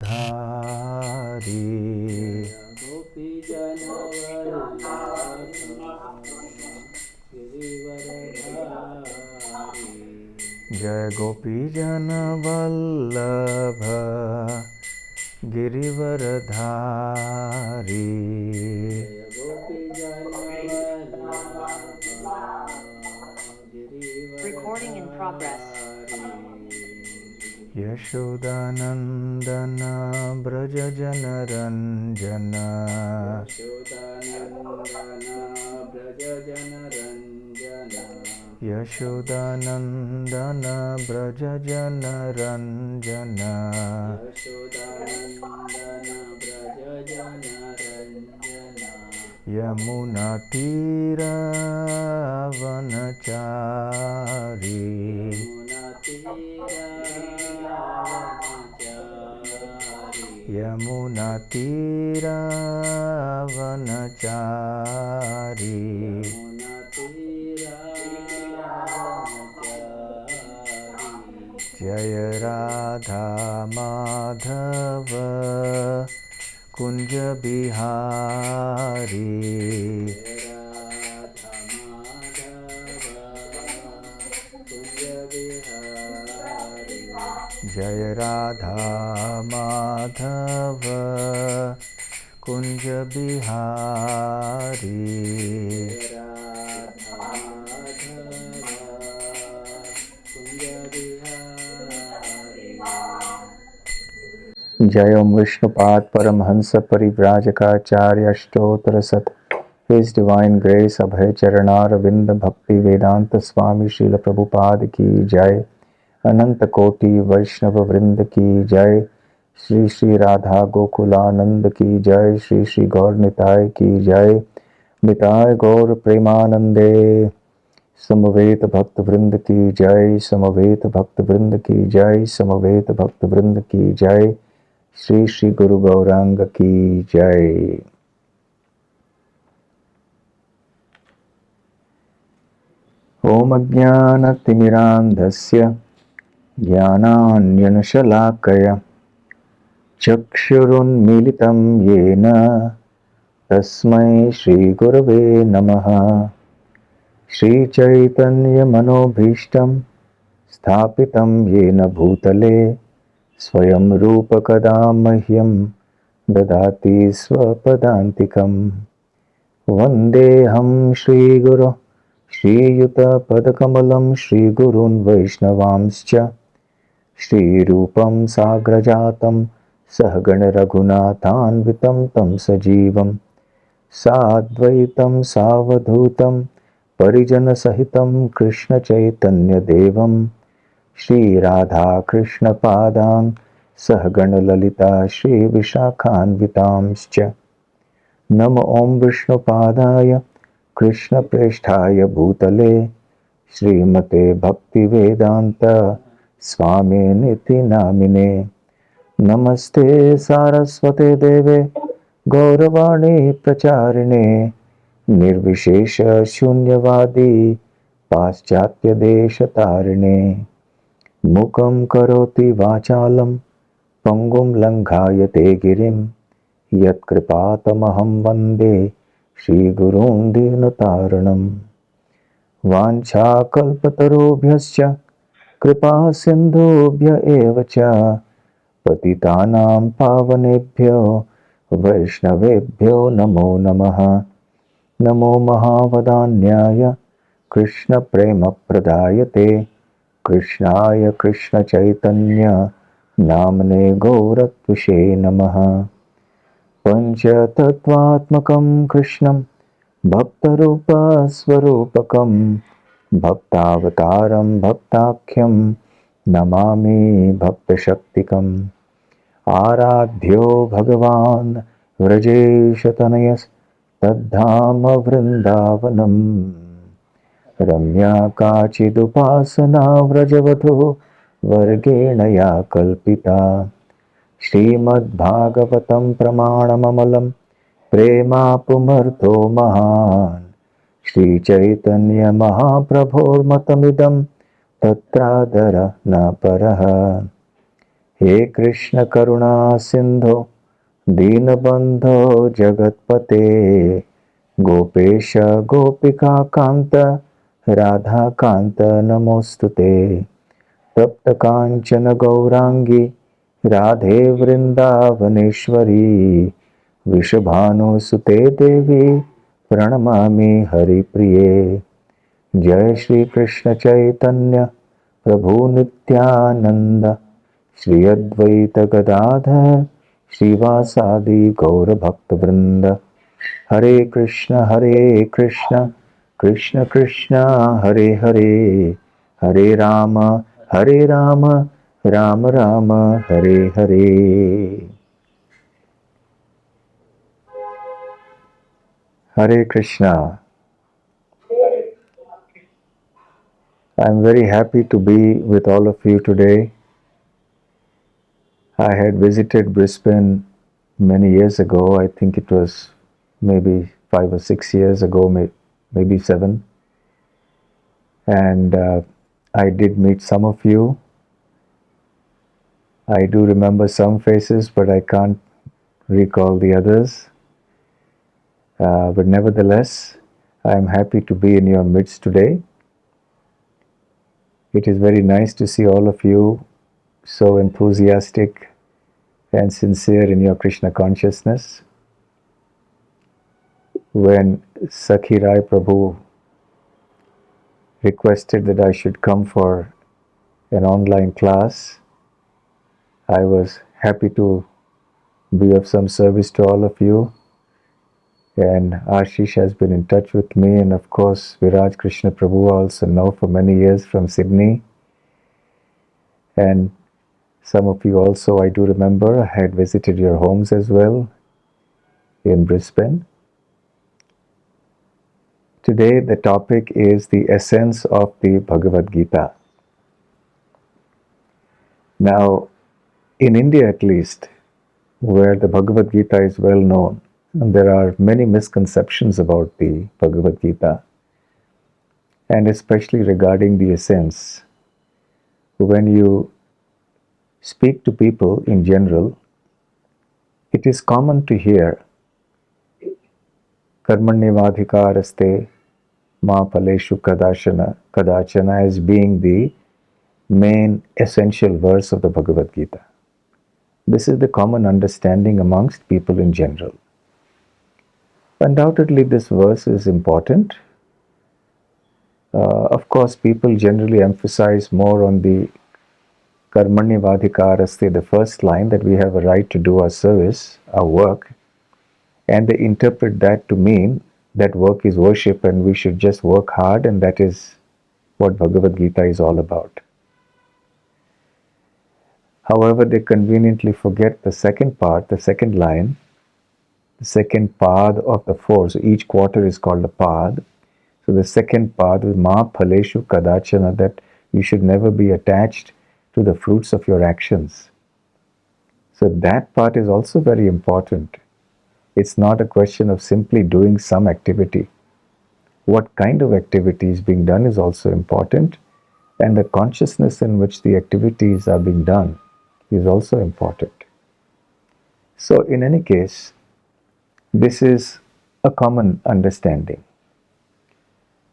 धारी गोपी जनवल्लभ गिरिवरधारी। जय गोपी जन वल्लभ गिरिवरधारी। जय गोपी जनवल्लभ Recording in progress. Girivardhari. Yashodanandan Braj जन रंजन यशोदानंदन ब्रज जन रंजन। यशोदानंदन ब्रज जन रंजन यशोदानंदन ब्रज जन रंजन। यमुना तीरावनचारी यमुना तीरावनचारी। यमुना तीरावनचारी यमुना तीरावनचारी। जय राधा माधव कुंज बिहारी। जय राधा माधव कुंज बिहारी। जय राधा माधव कुंज बिहारी। जय ओम विष्णुपाद परमहंस परिव्राजकाचार्य अष्टोत्तर सत His Divine Grace अभय चरणारविंद भक्ति वेदांत स्वामी श्रील प्रभुपाद की जय। अनंत कोटि वैष्णव वृंद की जय। श्री श्री राधा गोकुलानंद की जय। श्री श्री गौर निताय की जय। निताय गौर प्रेमानंदे। समवेत भक्त वृंद की जय। समवेत भक्त वृंद की जय। समवेत भक्त वृंद की जय। श्री श्री गुरु गौरांग की जय। ओम अज्ञानतिमिरान्धस्य ज्ञानाञ्जनशलाकया चक्षुरुन्मीलितं येन तस्मै श्रीगुरवे नमः। श्रीचैतन्यमनोभीष्टं स्थापितं येन भूतले स्वयं रूपकदा मह्यं ददाति स्वपदान्तिकम्। वन्देऽहं श्रीगुरो श्रीयुतपदकमलं श्रीगुरून् वैष्णवांश्च श्रीरूपं साग्रजातं सहगणरघुनाथान्वितं तं सजीवं साद्वैतं सावधूतं परिजनसहितं कृष्णचैतन्यदेवं श्रीराधाकृष्णपादां सहगणललिता श्रीविशाखान्वितांश्च। नमो ॐ विष्णुपादाय कृष्णप्रेष्ठाय भूतले श्रीमते भक्तिवेदान्त स्वामिनिति नामिने। नमस्ते सारस्वते देवे गौरवाणी प्रचारिणे निर्विशेष शून्यवादी पाश्चात्यदेशतारिणे। मुखं करोति वाचालं पंगुं लङ्घायते गिरिं यत्कृपातमहं वन्दे श्रीगुरून् दीनतारिणम्। वाञ्छाकल्पतरुभ्यश्च कृपा सिन्धुभ्य एव च पतितानां पावनेभ्यो वैष्णवेभ्यो नमो नमः। नमो महावदान्याय कृष्णप्रेमप्रदायते कृष्णाय कृष्णचैतन्य नाम्ने गौरत्विषे नमः। पंचतत्वात्मकं कृष्णं भक्तरूपस्वरूपकं भक्तावतारं भक्ताख्यं नमामि भक्तशक्तिकम्। आराध्यो भगवान् व्रजेशतनयस्तद्धाम वृन्दावनम्। रम्या काचिदुपासना व्रजवधू वर्गेण या कल्पिता। श्रीमद्भागवतं प्रमाणममलं प्रेमापुमर्थो महान्। श्रीचैतन्यमहाप्रभोर्मतमिदं तत्रादर न परः। हे कृष्ण करुणा सिंधु दीनबंधो जगतपते गोपेश गोपिका कांत राधा कांत नमोस्तुते तप्त कांचन गौरांगी राधे वृंदावनेश्वरी वृषभानुसुते देवी प्रणमामि हरिप्रिये जय श्री कृष्ण चैतन्य प्रभु नित्यानंद श्री अद्वैत गदाधर श्रीवासादि गौर भक्त वृंद हरे Krishna Krishna Krishna Hare Hare Hare Ram Ram Ram Hare Hare. Hare Krishna. I'm very happy to be with all of you today. I had visited Brisbane many years ago. I think it was maybe 5 or 6 years ago, maybe 7. And I did meet some of you. I do remember some faces, but I can't recall the others. But nevertheless, I am happy to be in your midst today. It is very nice to see all of you so enthusiastic and sincere in your Krishna consciousness. When Sakhi Rai Prabhu requested that I should come for an online class, I was happy to be of some service to all of you. And Ashish has been in touch with me, and of course Viraj Krishna Prabhu I also know for many years from Sydney. And some of you also, I do remember, I had visited your homes as well in Brisbane. Today the topic is the essence of the Bhagavad Gita. Now, in India at least, where the Bhagavad Gita is well known, there are many misconceptions about the Bhagavad Gita, and especially regarding the essence. When you speak to people in general, it is common to hear Karmanyevadhikaraste ma paleshu kadachana as being the main essential verse of the Bhagavad Gita. This is the common understanding amongst people in general. Undoubtedly, this verse is important. Of course, people generally emphasize more on the Karmanyevadhikaraste, the first line, that we have a right to do our service, our work, and they interpret that to mean that work is worship and we should just work hard, and that is what Bhagavad Gita is all about. However, they conveniently forget the second part, the second line, the second pad of the four. So each quarter is called a pad. So the second pad is ma phaleshu kadachana, that you should never be attached to the fruits of your actions. So that part is also very important. It's not a question of simply doing some activity. What kind of activity is being done is also important, and the consciousness in which the activities are being done is also important. So in any case, this is a common understanding.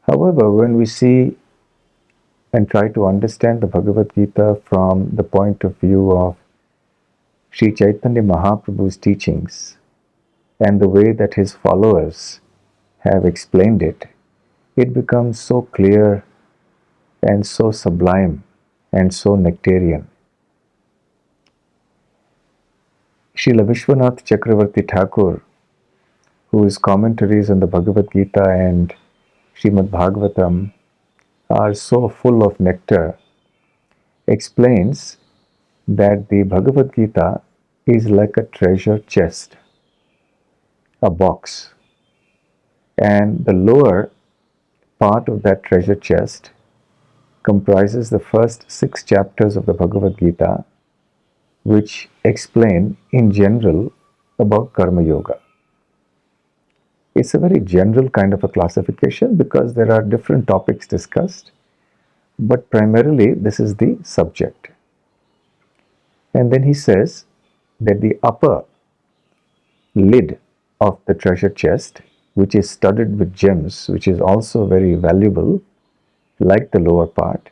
However, when we see and try to understand the Bhagavad Gita from the point of view of Sri Chaitanya Mahaprabhu's teachings and the way that his followers have explained it, it becomes so clear and so sublime and so nectarian. Srila Vishwanath Chakravarti Thakur, whose commentaries on the Bhagavad Gita and Srimad Bhagavatam are so full of nectar, explains that the Bhagavad Gita is like a treasure chest, a box, and the lower part of that treasure chest comprises the first 6 chapters of the Bhagavad Gita, which explain in general about Karma Yoga. It's a very general kind of a classification because there are different topics discussed, but primarily this is the subject. And then he says that the upper lid of the treasure chest, which is studded with gems, which is also very valuable, like the lower part,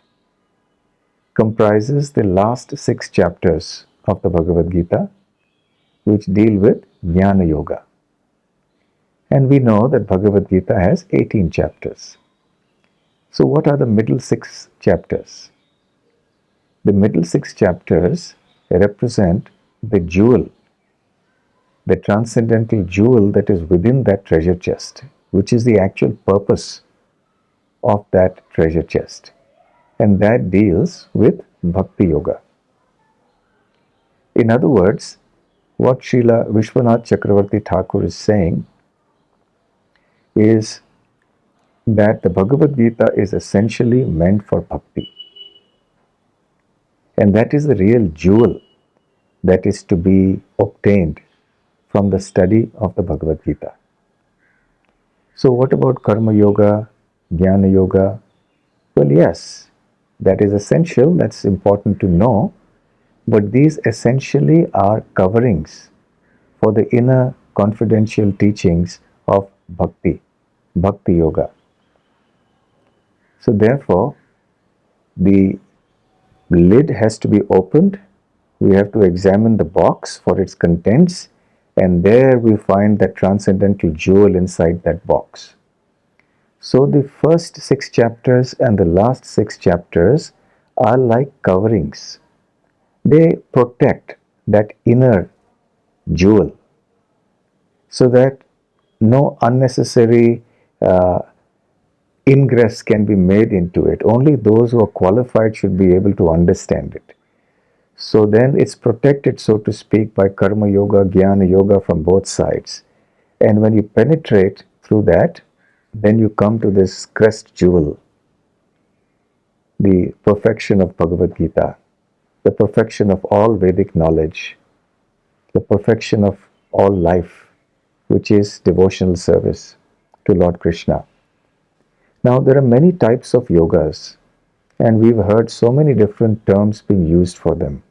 comprises the last 6 chapters of the Bhagavad Gita, which deal with Jnana Yoga. And we know that Bhagavad Gita has 18 chapters. So what are the middle 6 chapters? The middle 6 chapters represent the jewel, the transcendental jewel that is within that treasure chest, which is the actual purpose of that treasure chest. And that deals with Bhakti Yoga. In other words, what Srila Vishwanath Chakravarti Thakur is saying is that the Bhagavad Gita is essentially meant for bhakti. And that is the real jewel that is to be obtained from the study of the Bhagavad Gita. So what about Karma Yoga, Jnana Yoga? Well, yes, that is essential, that's important to know, but these essentially are coverings for the inner confidential teachings of Bhakti, Bhakti Yoga. So therefore, the lid has to be opened. We have to examine the box for its contents, and there we find that transcendental jewel inside that box. So the first 6 chapters and the last 6 chapters are like coverings. They protect that inner jewel so that no unnecessary ingress can be made into it. Only those who are qualified should be able to understand it. So then it's protected, so to speak, by Karma Yoga, Jnana Yoga from both sides. And when you penetrate through that, then you come to this crest jewel, the perfection of Bhagavad Gita, the perfection of all Vedic knowledge, the perfection of all life, which is devotional service to Lord Krishna. Now, there are many types of yogas, and we've heard so many different terms being used for them.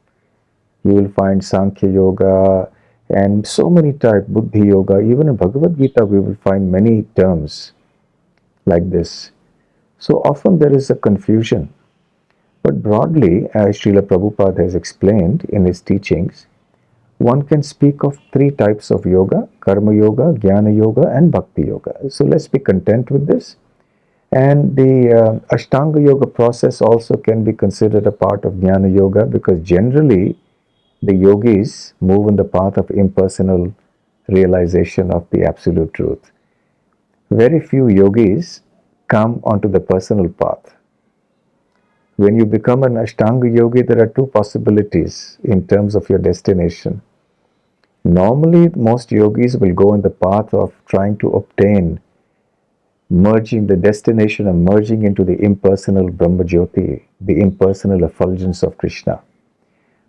You will find Sankhya Yoga and so many types, Buddhi Yoga. Even in Bhagavad Gita, we will find many terms like this. So often there is a confusion. But broadly, as Srila Prabhupada has explained in his teachings, one can speak of 3 types of yoga: Karma Yoga, Jnana Yoga, and Bhakti Yoga. So let's be content with this. And the Ashtanga Yoga process also can be considered a part of Jnana Yoga, because generally the yogis move in the path of impersonal realization of the absolute truth. Very few yogis come onto the personal path. When you become an Ashtanga yogi, there are 2 possibilities in terms of your destination. Normally, most yogis will go in the path of trying to obtain merging the destination and merging into the impersonal Brahma Jyoti, the impersonal effulgence of Krishna.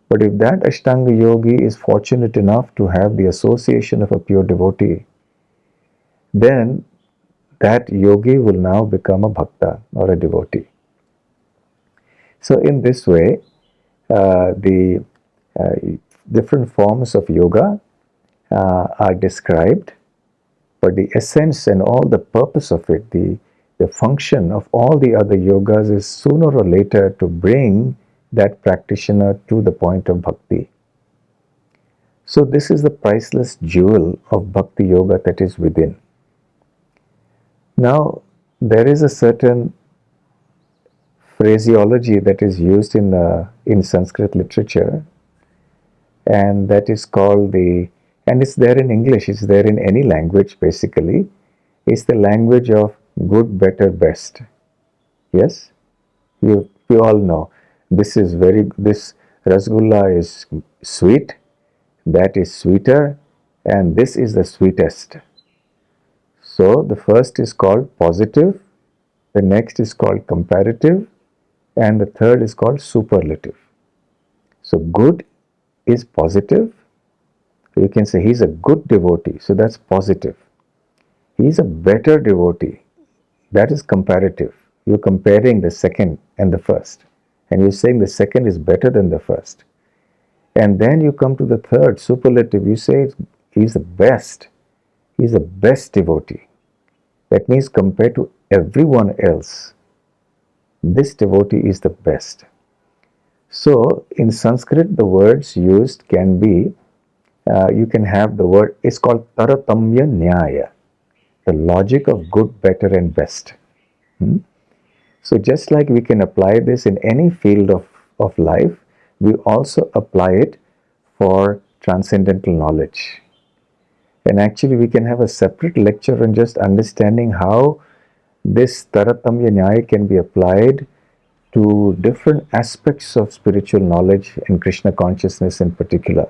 But if that Ashtanga yogi is fortunate enough to have the association of a pure devotee, then that yogi will now become a bhakta or a devotee. So in this way, the different forms of yoga are described, but the essence and all the purpose of it, the function of all the other yogas is sooner or later to bring that practitioner to the point of bhakti. So this is the priceless jewel of Bhakti Yoga that is within. Now, there is a certain phraseology that is used in Sanskrit literature, and that is called and it's there in English, it's there in any language basically. It's the language of good, better, best. Yes? We all know. This Rasgulla is sweet, that is sweeter, and this is the sweetest. So the first is called positive, the next is called comparative, and the third is called superlative. So good is positive. You can say he's a good devotee, so that's positive. He's a better devotee, that is comparative. You're comparing the second and the first, and you're saying the second is better than the first. And then you come to the third superlative. You say he's the best. He's the best devotee. That means compared to everyone else, this devotee is the best. So in Sanskrit, the words used can be, you can have the word, it's called Taratamya Nyaya, the logic of good, better and best. So just like we can apply this in any field of life, we also apply it for transcendental knowledge. And actually we can have a separate lecture on just understanding how this Taratamya Nyaya can be applied to different aspects of spiritual knowledge and Krishna consciousness in particular.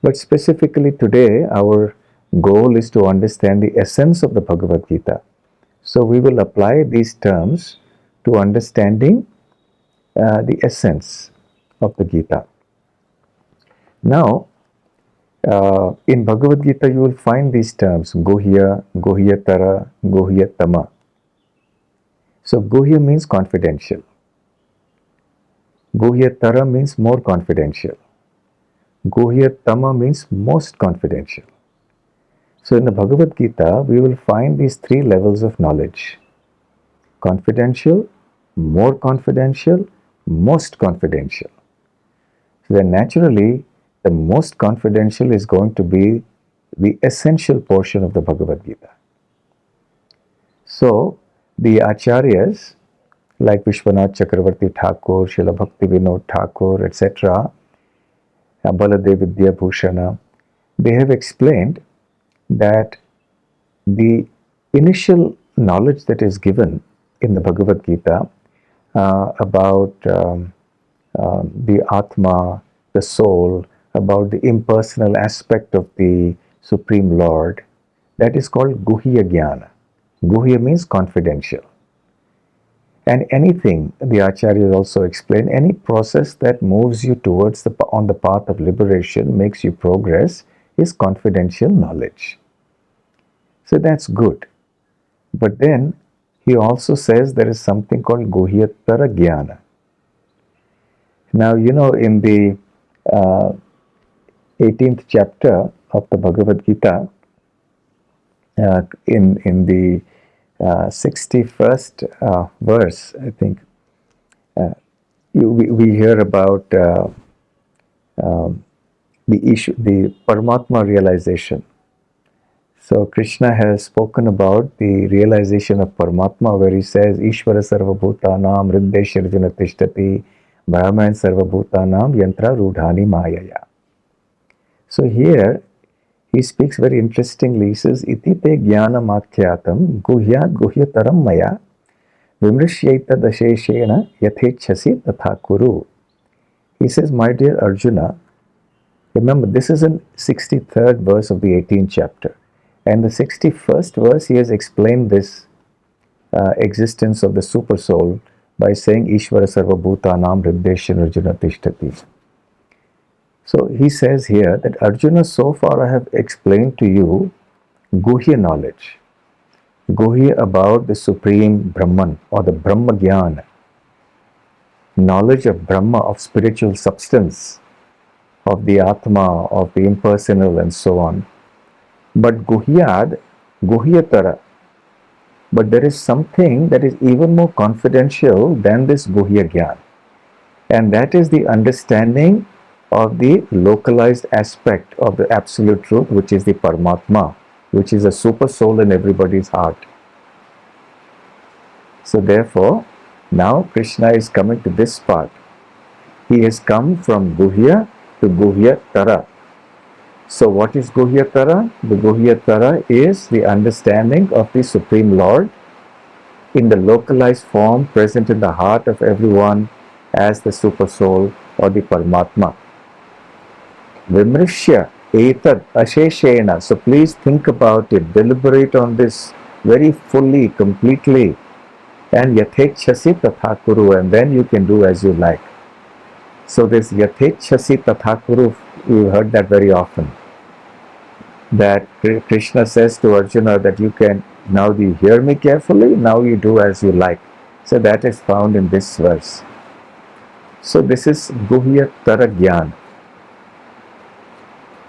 But specifically today, our goal is to understand the essence of the Bhagavad Gita. So we will apply these terms to understanding the essence of the Gita. Now, in Bhagavad Gita, you will find these terms, Guhya, Guhyatara, Guhyatama. So Guhya means confidential. Guhyatara means more confidential. Guhyatama means most confidential. So in the Bhagavad Gita, we will find these three levels of knowledge. Confidential, more confidential, most confidential. So then naturally, the most confidential is going to be the essential portion of the Bhagavad Gita. So the Acharyas, like Vishwanath Chakravarti Thakur, Srila Bhakti Vinod Thakur, etc., Baladev Vidya Bhushana, they have explained that the initial knowledge that is given in the Bhagavad Gita about the Atma, the soul, about the impersonal aspect of the Supreme Lord, that is called Guhya Jnana. Guhya means confidential. And anything, the Acharyas also explain, any process that moves you towards on the path of liberation, makes you progress, is confidential knowledge. So that's good. But then he also says there is something called Guhyatara Jnana. Now, you know, in the 18th chapter of the Bhagavad Gita, in the 61st verse, I think, we hear about the issue, the Paramatma realization. So Krishna has spoken about the realization of Paramatma, where he says, Ishvara sarva bhutanam riddeshirjuna tishtati Brahman sarva bhutanam yantra rudhani mayaya. So here he speaks very interestingly. He says, Iti te jnana makyatam guhyat guhyataram maya vimrishyaita dasheshena yathechasi tatha kuru. He says, my dear Arjuna, remember this is in 63rd verse of the 18th chapter. And the 61st verse, he has explained this existence of the super soul by saying, Ishvara sarva bhutanam riddeshin arjuna tishtati. So he says here that Arjuna, so far I have explained to you Guhya knowledge. Guhya about the Supreme Brahman or the Brahma Jnana. Knowledge of Brahma, of spiritual substance, of the Atma, of the impersonal and so on. But Guhyad, Guhyatara. But there is something that is even more confidential than this Guhya Jnana. And that is the understanding of the localized aspect of the absolute truth, which is the Paramatma, which is a super soul in everybody's heart. So therefore, now Krishna is coming to this part. He has come from Guhya to Guhyatara. So what is Guhyatara? The Guhyatara is the understanding of the Supreme Lord in the localized form present in the heart of everyone as the super soul or the Paramatma. Vimrishya etad asheshena. So please think about it, deliberate on this very fully, completely. And yathechasi tatha kuru, and then you can do as you like. So this yathechasi tatha kuru, you heard that very often. That Krishna says to Arjuna that you can, now you hear me carefully, now you do as you like. So that is found in this verse. So this is Guhyatara Jnana.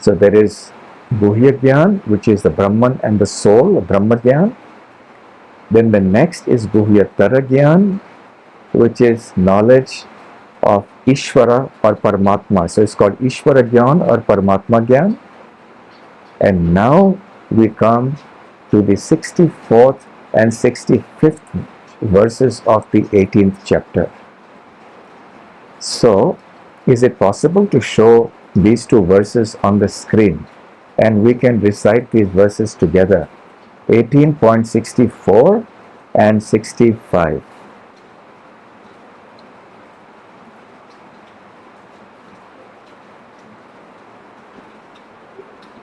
So there is Guhya Gyan, which is the Brahman and the soul, Brahma Gyan. Then the next is Guhyatara Gyan, which is knowledge of Ishvara or Paramatma. So it's called Ishvara Gyan or Paramatma Gyan. And now we come to the 64th and 65th verses of the 18th chapter. So, is it possible to show these two verses on the screen? And we can recite these verses together. 18.64 and 65.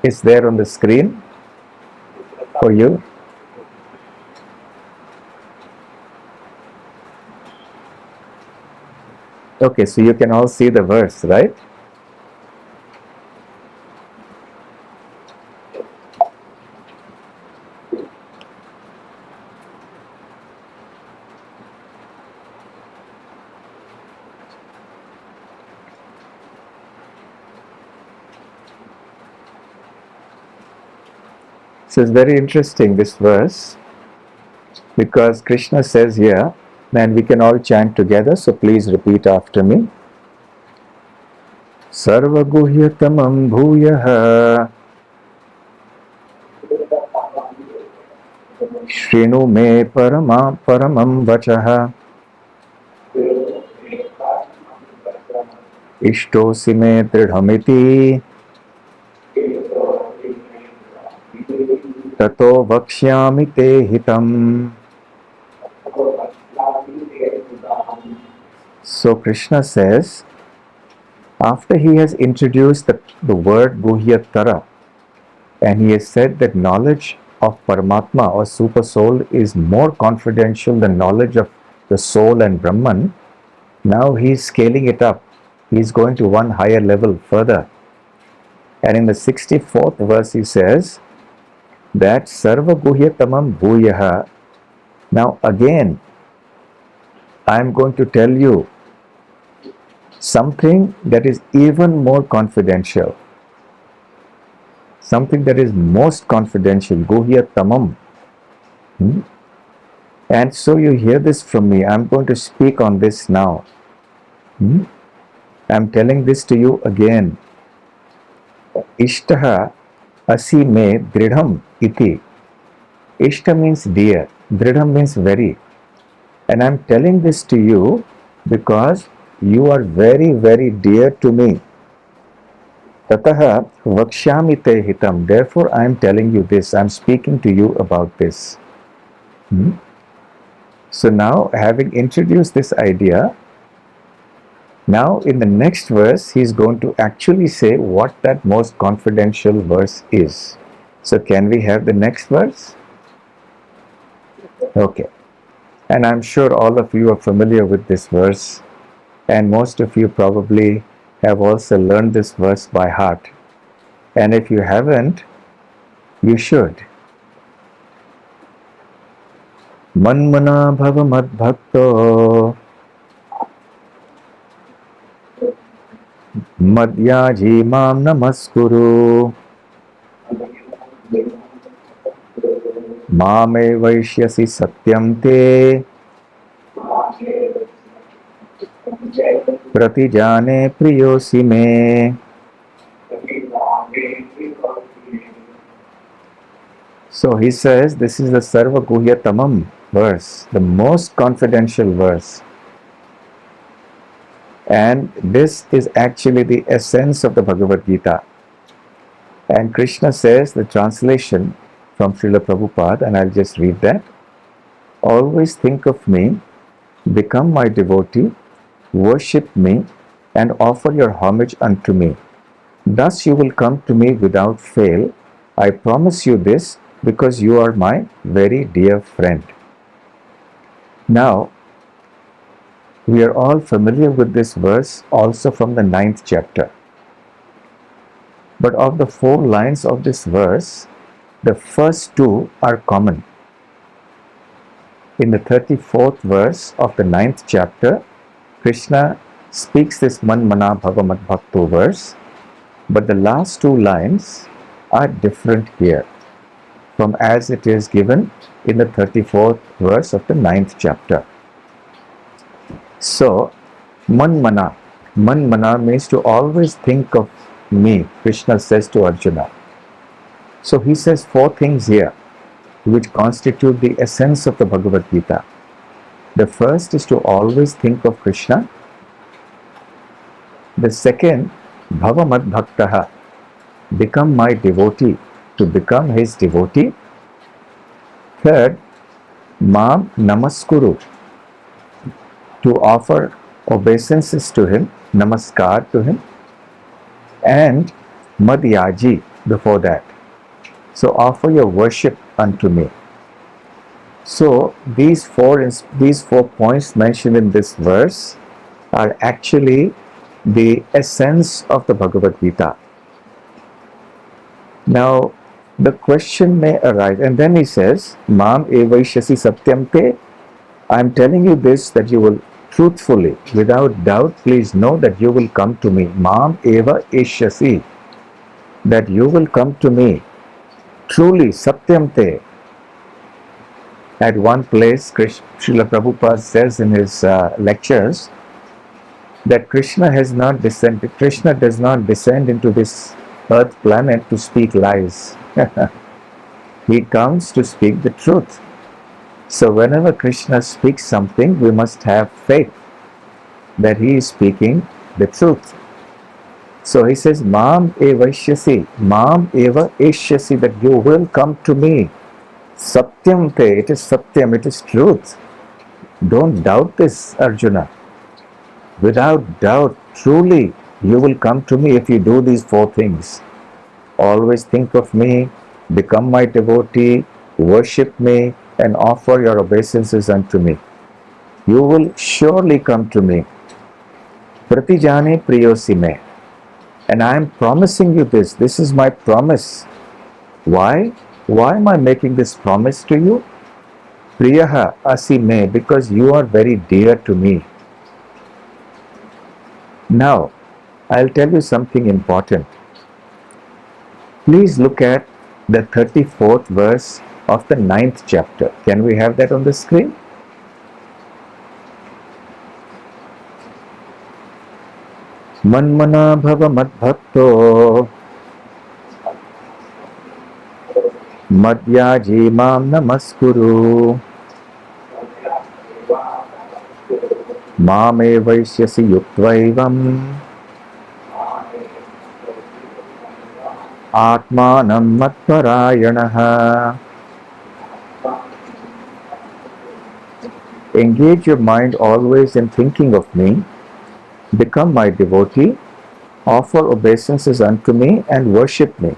Is there on the screen for you? Okay, so you can all see the verse, right? So it's very interesting, this verse, because Krishna says here, and we can all chant together, so please repeat after me. Sarva guhyatamam bhuyaha Shrinu me paramam vachaha Ishtosi me dridhamiti Tato vakshyami te hitam. So Krishna says, after he has introduced the word Guhyatara, and he has said that knowledge of Paramatma or Super Soul is more confidential than knowledge of the Soul and Brahman, now he is scaling it up. He is going to one higher level further. And in the 64th verse he says that Sarva Guhyatamam Bhuyaha. Now again, I am going to tell you something that is even more confidential. Something that is most confidential, Guhyatamam. And so you hear this from me. I'm going to speak on this now. I'm telling this to you again. Ishtaha asi me dridham iti. Ishta means dear. Dridham means very. And I'm telling this to you because you are very, very dear to me. Tataha vakshyami te hitam. Therefore, I am telling you this. I am speaking to you about this. So now, having introduced this idea, now in the next verse, he is going to actually say what that most confidential verse is. So can we have the next verse? Okay. And I'm sure all of you are familiar with this verse, and most of you probably have also learned this verse by heart. And if you haven't, you should. Manmana bhava madbhakto madhyaji mam namaskuru mame vaishyasi satyam te pratijane priyosi me. So he says this is the Sarva Guhyatamam verse, the most confidential verse. And this is actually the essence of the Bhagavad Gita. And Krishna says, the translation from Srila Prabhupada, and I'll just read that. Always think of me, become my devotee, worship me, and offer your homage unto me. Thus you will come to me without fail. I promise you this because you are my very dear friend. Now, we are all familiar with this verse also from the 9th chapter. But of the 4 lines of this verse, the first 2 are common. In the 34th verse of the 9th chapter, Krishna speaks this Manmana Bhava Madbhakto verse, But the last two lines are different here from as it is given in the 34th verse of the 9th chapter. So, Manmana. Manmana means to always think of me, Krishna says to Arjuna. So he says four things here which constitute the essence of the Bhagavad Gita. The first is to always think of Krishna. The second, Bhava Mad Bhaktaha, become my devotee, to become his devotee. Third, Mam Namaskuru, to offer obeisances to him, namaskar to him, and Madhyaji before that. So offer your worship unto me. So these four points mentioned in this verse are actually the essence of the Bhagavad Gita. Now the question may arise, and then he says, Mam evaishyasi satyam te. I am telling you this that you will truthfully, without doubt, please know that you will come to me. Mam eva eshyasi, that you will come to me. Truly, satyam te. At one place, Srila Prabhupada says in his lectures that Krishna has not descended. Krishna does not descend into this earth planet to speak lies. He comes to speak the truth. So whenever Krishna speaks something, we must have faith that he is speaking the truth. So he says, Mam eva eshyasi, Mam eva eshyasi, that you will come to me. Satyam te, it is satyam, it is truth. Don't doubt this, Arjuna. Without doubt, truly, you will come to me if you do these four things. Always think of me, become my devotee, worship me, and offer your obeisances unto me. You will surely come to me. Pratijane priyosi me. And I am promising you this. This is my promise. Why? Why am I making this promise to you? Priyaha asi me, because you are very dear to me. Now, I'll tell you something important. Please look at the 34th verse of the 9th chapter. Can we have that on the screen? Manmana bhava madbhakto madhyaji mam namaskuru mame vaishyasi yuktvaivam atmanam matparayanaha. Engage your mind always in thinking of me, become my devotee, offer obeisances unto me, and worship me.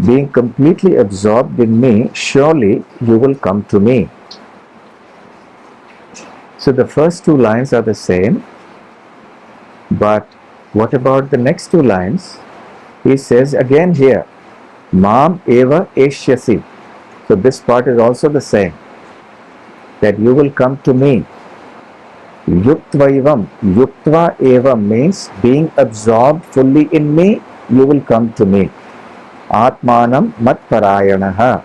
Being completely absorbed in me, surely you will come to me. So the first two lines are the same, but what about the next two lines? He says again here, Mam eva eshyasi. So this part is also the same, that you will come to me. Yuktva eva means being absorbed fully in me, you will come to me. Atmanam matparayanaha,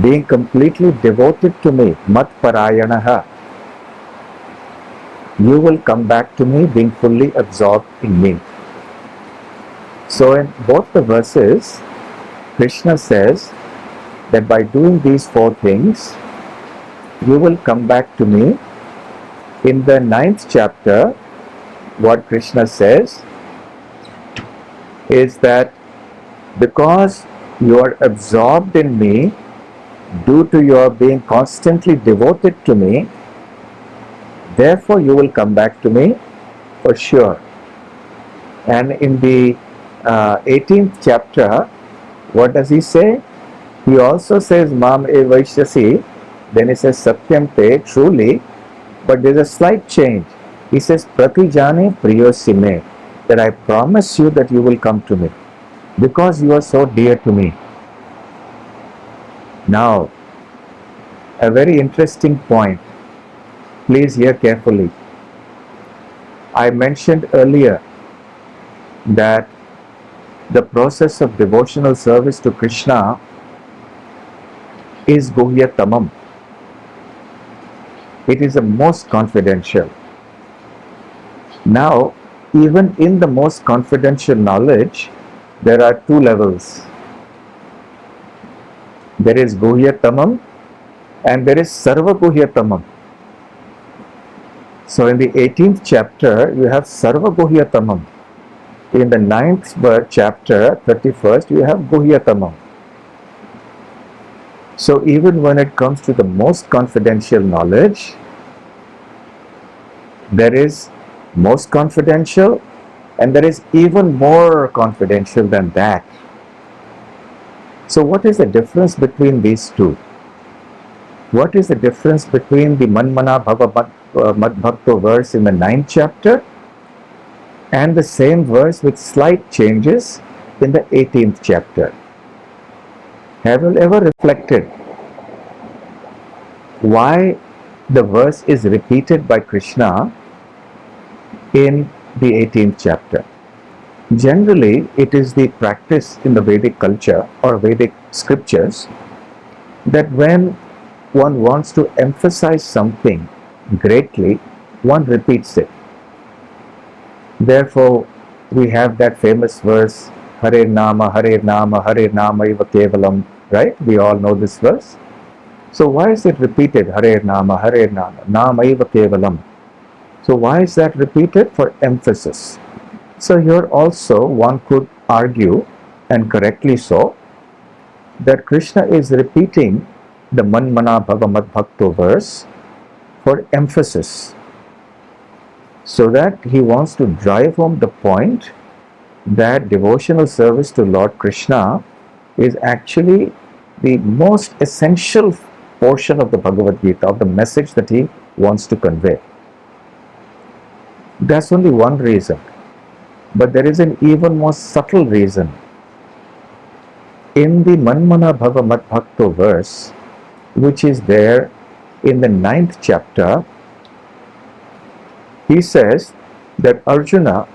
being completely devoted to me, matparayanaha, you will come back to me being fully absorbed in me. So in both the verses, Krishna says that by doing these four things, you will come back to me. In the 9th chapter, what Krishna says is that because you are absorbed in me, due to your being constantly devoted to me, therefore you will come back to me for sure. And in the 18th chapter, what does he say? He also says, Mam evaishyasi, then he says, Satyam te, truly, but there's a slight change. He says, Pratijane priyosi me, that I promise you that you will come to me, because you are so dear to me. Now, a very interesting point. Please hear carefully. I mentioned earlier that the process of devotional service to Krishna is Guhyatamam. It is the most confidential. Now, even in the most confidential knowledge, there are two levels. There is Guhyatamam and there is Sarva Guhyatamam. So in the 18th chapter, you have Sarva Guhyatamam. In the 9th chapter, 31st, you have Guhyatamam. So even when it comes to the most confidential knowledge, there is most confidential and there is even more confidential than that. So what is the difference between these two? What is the difference between the Manmana Bhava Mad Bhakto verse in the 9th chapter and the same verse with slight changes in the 18th chapter? Have you ever reflected why the verse is repeated by Krishna in the 18th chapter? Generally, it is the practice in the Vedic culture or Vedic scriptures that when one wants to emphasize something greatly, one repeats it. Therefore, we have that famous verse, Hare Nama, Hare Nama, Hare Nama Iva Kevalam, right? We all know this verse. So why is it repeated, Hare Nama, Hare Nama, Nama Iva Kevalam? So why is that repeated? For emphasis. So here also one could argue, and correctly so, that Krishna is repeating the Manmana Bhava Mad Bhakto verse for emphasis, so that he wants to drive home the point that devotional service to Lord Krishna is actually the most essential portion of the Bhagavad Gita, of the message that he wants to convey. That's only one reason. But there is an even more subtle reason. In the Manmana Bhava Mad Bhakto verse, which is there in the 9th chapter, he says that Arjuna,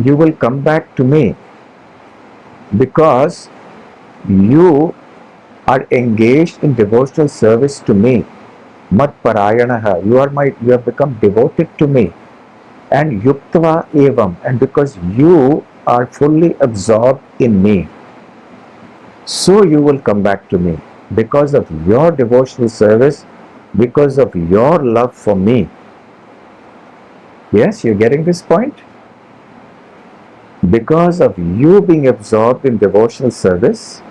you will come back to me because you are engaged in devotional service to me. Mat Parayanaha, you have become devoted to me. And Yuktva Evam, and because you are fully absorbed in me, so you will come back to me because of your devotional service, because of your love for me. Yes, you're getting this point? Because of you being absorbed in devotional service,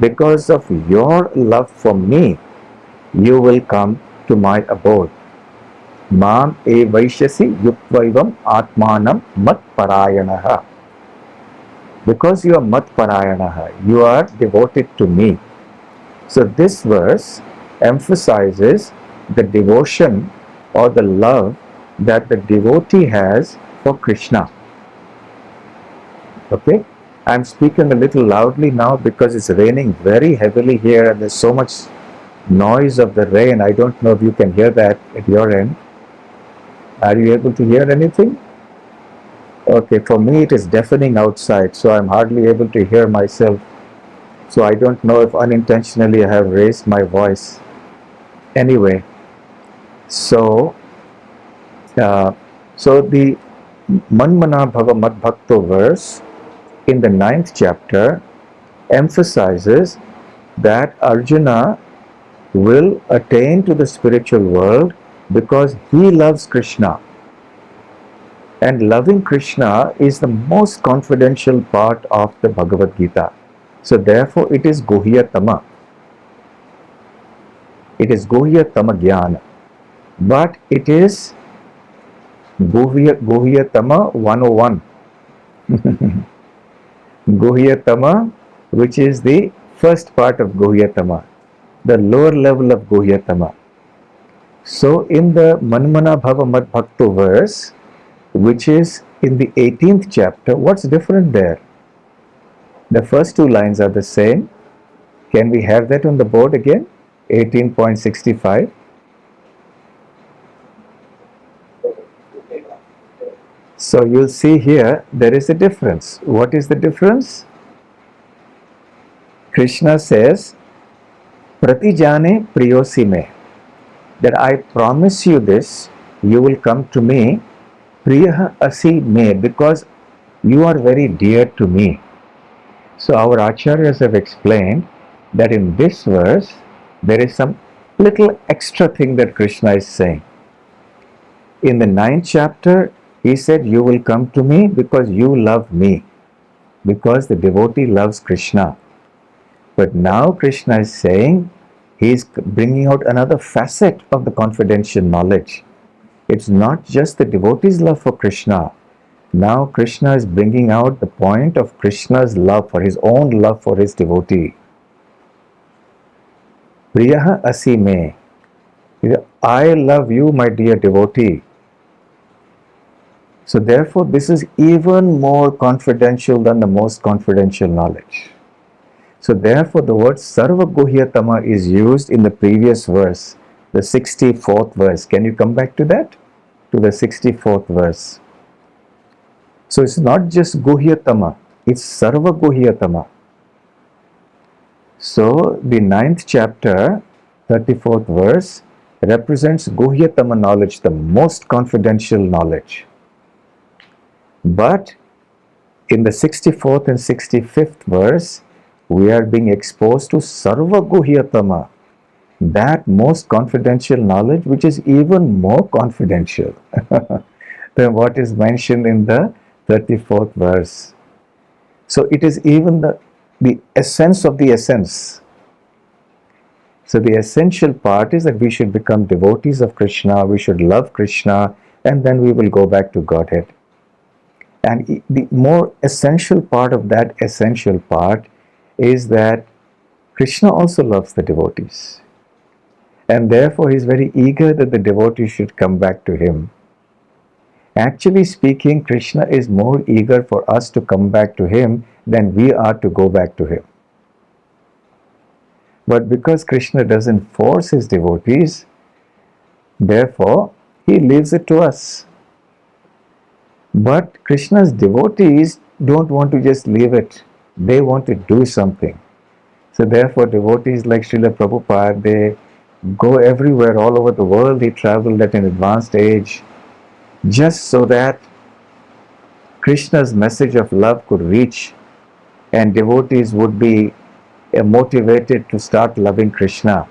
because of your love for me, you will come to my abode. Mam e vaishyasi yuktva atmanam mat parayanaha. Because you are mat parayanaha, you are devoted to me. So this verse emphasizes the devotion or the love that the devotee has for Krishna. Okay? I'm speaking a little loudly now because it's raining very heavily here and there's so much noise of the rain. I don't know if you can hear that at your end. Are you able to hear anything? Okay, for me it is deafening outside, so I'm hardly able to hear myself. So I don't know if unintentionally I have raised my voice. Anyway, so the Manmana Bhava Mad Bhakto verse in the 9th chapter emphasizes that Arjuna will attain to the spiritual world because he loves Krishna. And loving Krishna is the most confidential part of the Bhagavad Gita. So therefore it is Guhyatama. It is Guhyatama Jnana. But it is Guhyatama 101. Guhyatama, which is the first part of Guhyatama, the lower level of Guhyatama. So in the Manmana Bhava Mad Bhakto verse, which is in the 18th chapter, what's different there? The first two lines are the same. Can we have that on the board again? 18.65. So you'll see here there is a difference. What is the difference? Krishna says, Pratijane priyosi me, that I promise you this, you will come to me, priyaha asi me, because you are very dear to me. So our acharyas have explained that in this verse, there is some little extra thing that Krishna is saying. In the 9th chapter, he said, you will come to me because you love me, because the devotee loves Krishna. But now Krishna is saying, he is bringing out another facet of the confidential knowledge. It's not just the devotee's love for Krishna. Now Krishna is bringing out the point of Krishna's love for his own love for his devotee. Priyaha asi me. I love you, my dear devotee. So therefore, this is even more confidential than the most confidential knowledge. So therefore, the word Sarva Guhyatama is used in the previous verse, the 64th verse. Can you come back to that? To the 64th verse. So it's not just Guhyatama, it's Sarva Guhyatama. So the 9th chapter, 34th verse, represents Guhyatama knowledge, the most confidential knowledge. But in the 64th and 65th verse, we are being exposed to Sarva Guhyatama, that most confidential knowledge, which is even more confidential than what is mentioned in the 34th verse. So it is even the essence of the essence. So the essential part is that we should become devotees of Krishna, we should love Krishna, and then we will go back to Godhead. And the more essential part of that essential part is that Krishna also loves the devotees. And therefore, he is very eager that the devotees should come back to him. Actually speaking, Krishna is more eager for us to come back to him than we are to go back to him. But because Krishna doesn't force his devotees, therefore, he leaves it to us. But Krishna's devotees don't want to just leave it. They want to do something. So therefore, devotees like Srila Prabhupada, they go everywhere, all over the world. He traveled at an advanced age just so that Krishna's message of love could reach and devotees would be motivated to start loving Krishna.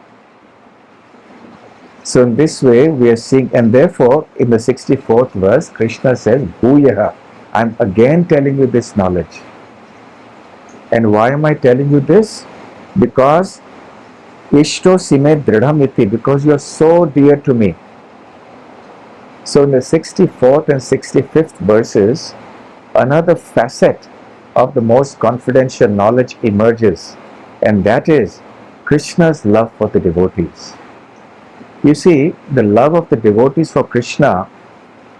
So in this way we are seeing, and therefore in the 64th verse Krishna says, Bhuyaha, I'm again telling you this knowledge. And why am I telling you this? Because Ishto Sime Dridhamiti, because you are so dear to me. So in the 64th and 65th verses, another facet of the most confidential knowledge emerges, and that is Krishna's love for the devotees. You see, the love of the devotees for Krishna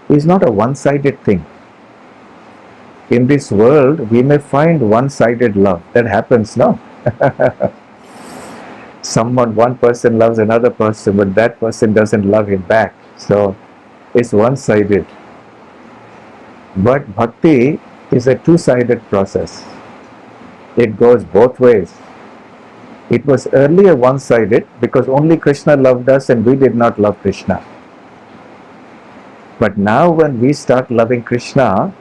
is not a one-sided thing. In this world, we may find one-sided love. That happens, no? One person loves another person, but that person doesn't love him back. So, it's one-sided. But bhakti is a two-sided process. It goes both ways. It was earlier one-sided because only Krishna loved us and we did not love Krishna. But now when we start loving Krishna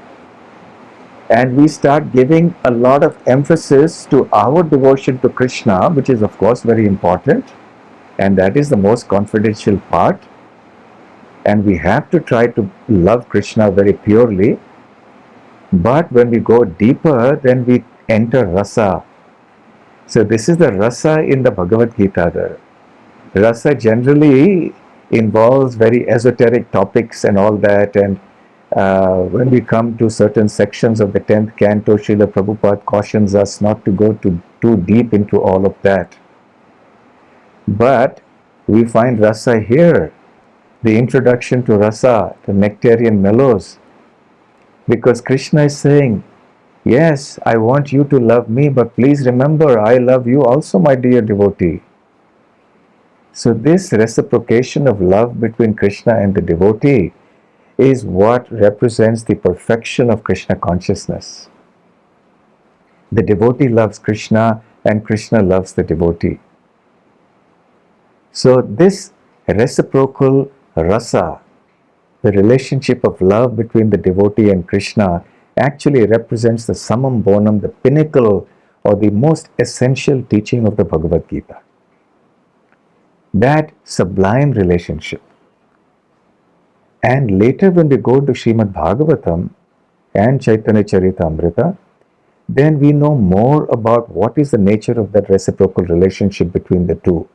and we start giving a lot of emphasis to our devotion to Krishna, which is of course very important, and that is the most confidential part, and we have to try to love Krishna very purely. But when we go deeper, then we enter rasa. So this is the rasa in the Bhagavad Gita. The rasa generally involves very esoteric topics and all that, and when we come to certain sections of the 10th canto, Srila Prabhupada cautions us not to go too deep into all of that. But we find rasa here, the introduction to rasa, the nectarian mellows, because Krishna is saying, yes, I want you to love me, but please remember, I love you also, my dear devotee. So this reciprocation of love between Krishna and the devotee is what represents the perfection of Krishna consciousness. The devotee loves Krishna and Krishna loves the devotee. So this reciprocal rasa, the relationship of love between the devotee and Krishna, actually represents the summum bonum, the pinnacle or the most essential teaching of the Bhagavad Gita. That sublime relationship. And later when we go to Srimad Bhagavatam and Chaitanya Charitamrita, then we know more about what is the nature of that reciprocal relationship between the two.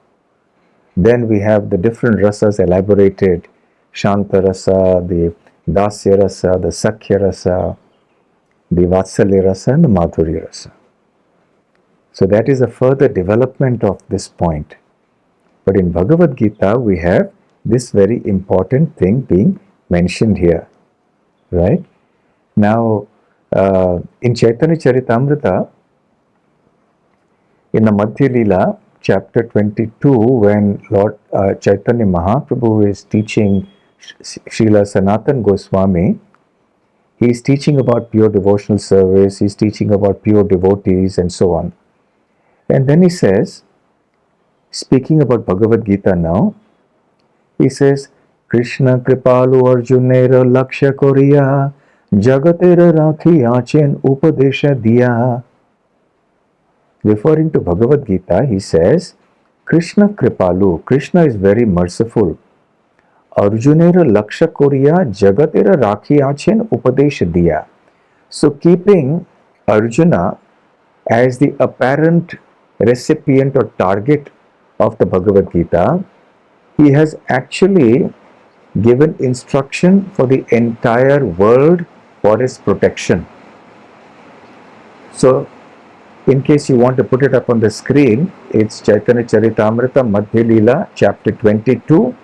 Then we have the different rasas elaborated, Shanta rasa, the Dasya rasa, the Sakhya rasa, the Vatsalya rasa and the Madhurya rasa. So that is a further development of this point. But in Bhagavad Gita, we have this very important thing being mentioned here, right? Now, in Chaitanya Charitamrita, in the Madhya Leela, chapter 22, when Lord Chaitanya Mahaprabhu is teaching Srila Sanatana Goswami, he is teaching about pure devotional service, he is teaching about pure devotees and so on. And then he says, speaking about Bhagavad Gita now, he says, Krishna Kripalu Arjunera Laksha Koriya Jagatera Rakhi Achen Upadesha Diya. Referring to Bhagavad Gita, he says, Krishna Kripalu, Krishna is very merciful. Arjunera Laksha Koriya Jagatera Rakhi Achen Upadesha Diya. So keeping Arjuna as the apparent recipient or target of the Bhagavad Gita, he has actually given instruction for the entire world for his protection. So, in case you want to put it up on the screen, it's Chaitanya Charitamrita Madhya Leela, chapter 22,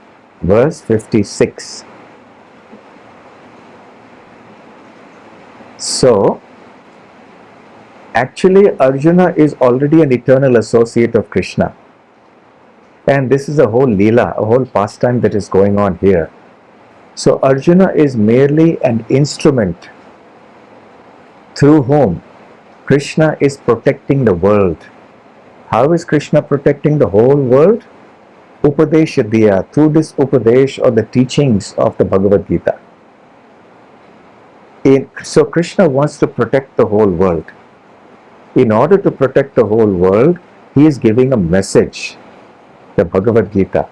verse 56. So, actually Arjuna is already an eternal associate of Krishna. And this is a whole Leela, a whole pastime that is going on here. So Arjuna is merely an instrument through whom Krishna is protecting the world. How is Krishna protecting the whole world? Upadesha Diya, through this Upadesh or the teachings of the Bhagavad Gita. So Krishna wants to protect the whole world. In order to protect the whole world, he is giving a message, the Bhagavad Gita.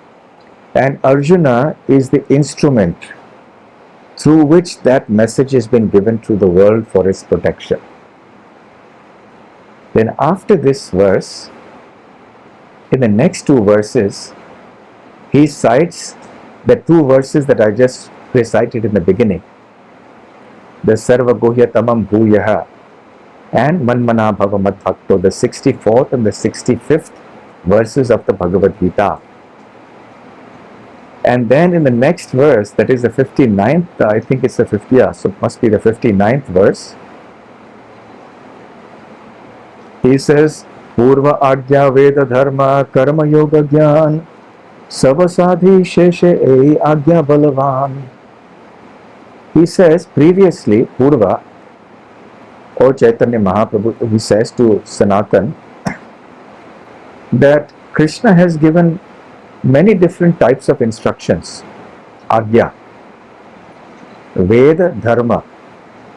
And Arjuna is the instrument through which that message has been given to the world for its protection. Then after this verse, in the next two verses, he cites the two verses that I just recited in the beginning. The Sarva Guhya Tamam Bhuyaha and Manmana Bhava Mad Bhakto, the 64th and the 65th verses of the Bhagavad Gita. And then in the next verse, that is the 59th, I think it's the 50th, yeah, so it must be the 59th verse. He says, Purva Ajna Veda Dharma Karma Yoga Gyan Savasadhi Sheshe Ei Ajna Balavan. He says, previously, Purva, or Chaitanya Mahaprabhu, he says to Sanatan, that Krishna has given many different types of instructions. Agya, Veda, Dharma,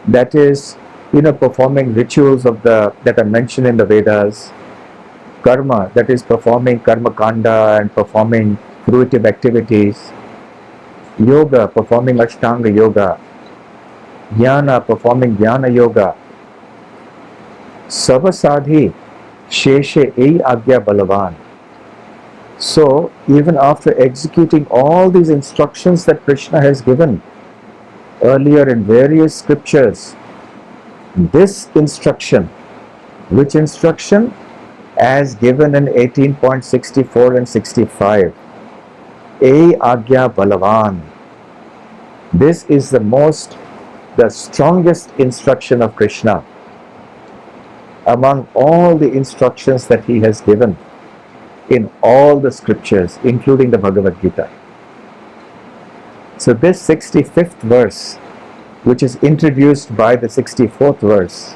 that is, performing rituals of that are mentioned in the Vedas. Karma, that is performing karma kanda and performing fruitive activities. Yoga, performing Ashtanga Yoga. Jnana, performing Jnana Yoga. Savasadhi, Sheshe Ei Agya Balavan. So, even after executing all these instructions that Krishna has given earlier in various scriptures, this instruction, which instruction? As given in 18.64 and 65, Ei Agya Balavan. This is the strongest instruction of Krishna among all the instructions that he has given in all the scriptures, including the Bhagavad Gita. So this 65th verse, which is introduced by the 64th verse,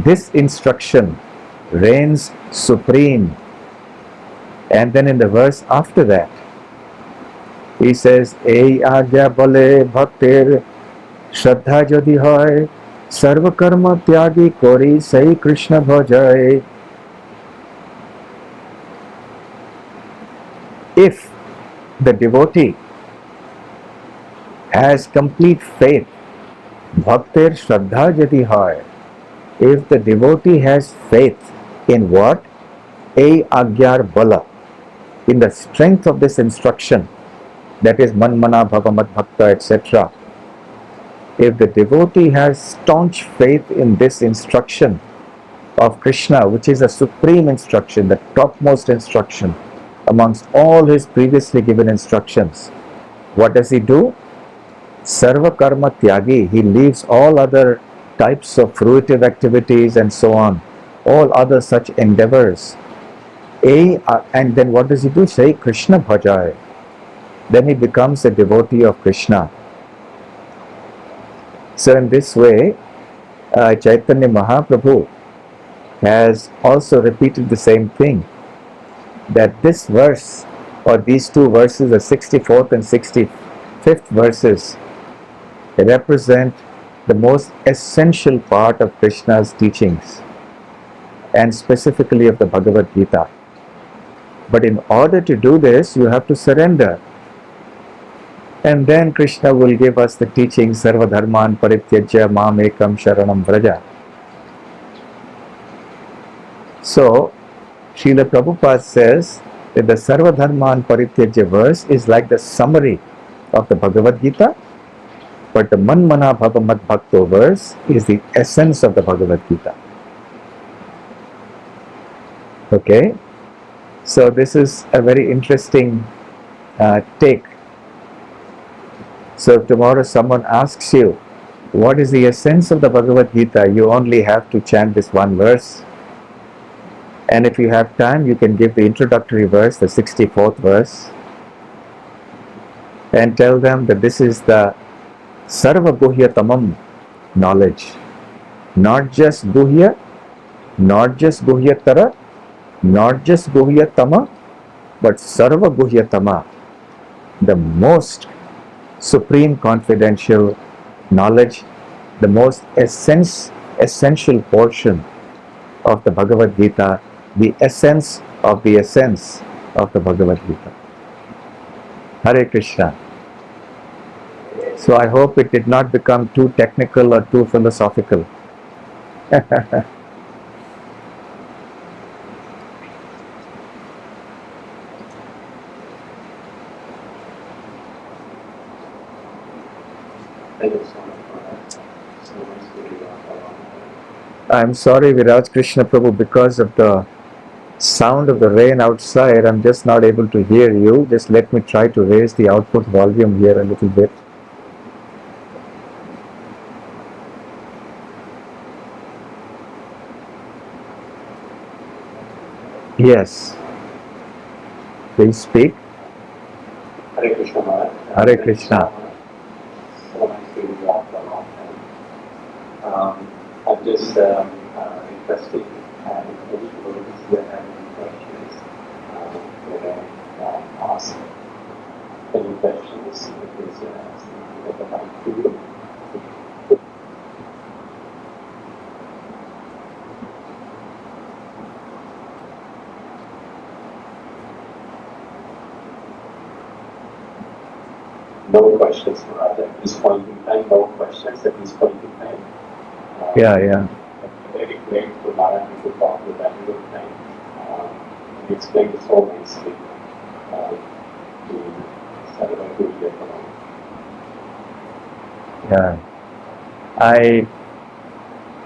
this instruction reigns supreme. And then in the verse after that, he says, Ei agya bale bhaktir shraddha jodi hoy, sarva karma tyagi kori sai Krishna bhajai. If the devotee has complete faith, bhaktir shraddha jodi hoy, if the devotee has faith in what? Ei agyar bala, in the strength of this instruction, that is manmana bhavamat bhakta, etc. If the devotee has staunch faith in this instruction of Krishna, which is a supreme instruction, the topmost instruction amongst all his previously given instructions, what does he do? Sarva karma tyagi, he leaves all other types of fruitive activities and so on, all other such endeavors. And then what does he do? Say Krishna bhajai. Then he becomes a devotee of Krishna. So in this way, Chaitanya Mahaprabhu has also repeated the same thing, that this verse, or these two verses, the 64th and 65th verses, represent the most essential part of Krishna's teachings, and specifically of the Bhagavad Gita. But in order to do this, you have to surrender. And then Krishna will give us the teaching, Sarva Dharman Parityajya Mam Ekam Sharanam Vraja. So, Srila Prabhupada says that the Sarva Dharman Parityajya verse is like the summary of the Bhagavad Gita, but the Manmana Bhavamat Bhakto verse is the essence of the Bhagavad Gita. Okay? So this is a very interesting take. So if tomorrow someone asks you, what is the essence of the Bhagavad Gita? You only have to chant this one verse. And if you have time, you can give the introductory verse, the 64th verse, and tell them that this is the Sarva Guhyatamam knowledge. Not just Guhya, not just Guhyatara, not just Guhyatama, but Sarva Guhyatama, the most supreme confidential knowledge, the most essential portion of the Bhagavad Gita, the essence of the Bhagavad Gita. Hare Krishna. So I hope it did not become too technical or too philosophical. I'm sorry, Viraj Krishna Prabhu, because of the sound of the rain outside, I'm just not able to hear you. Just let me try to raise the output volume here a little bit. Yes. Please speak. Hare Krishna Maharaj. Hare Krishna. So nice to be here after a long time. I'm just requesting any devotees that have any questions, that I ask any questions, because that the mic to you. No questions, Maharaj, at this point in time. No questions at this point in time. Yeah. Very grateful, Maharaj, to talk with every time. You explained it so nicely to celebrate good year for all. Yeah. I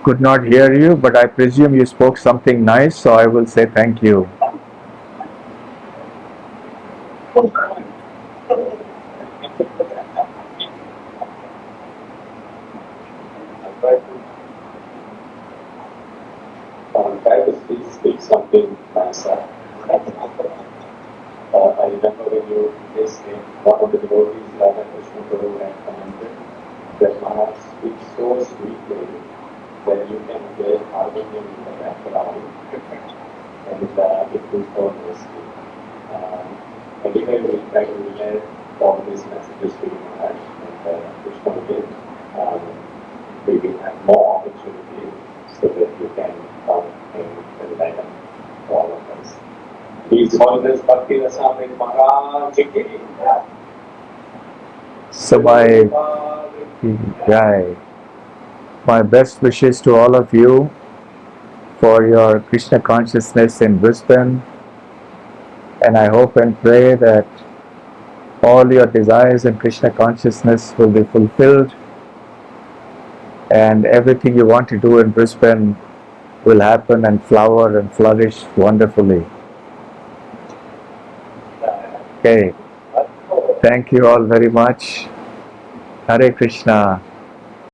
could not hear you, but I presume you spoke something nice, so I will say thank you. Try to speak something nice. I remember when you this one of the devotees, Radha Krishna Guru, had commented that Maharaj speaks so sweetly where you can build harmony in the background and it will go nicely. Anyway, we try to relay all these messages to you Maharaj, and Krishna will we will have more opportunity so that you can come and enlighten all of us. Please call this Bhakti Rasamrita Maharaj ki Samai Jai. My best wishes to all of you for your Krishna consciousness in Brisbane, and I hope and pray that all your desires in Krishna consciousness will be fulfilled, and everything you want to do in Brisbane will happen and flower and flourish wonderfully. Okay. Thank you all very much. Hare Krishna.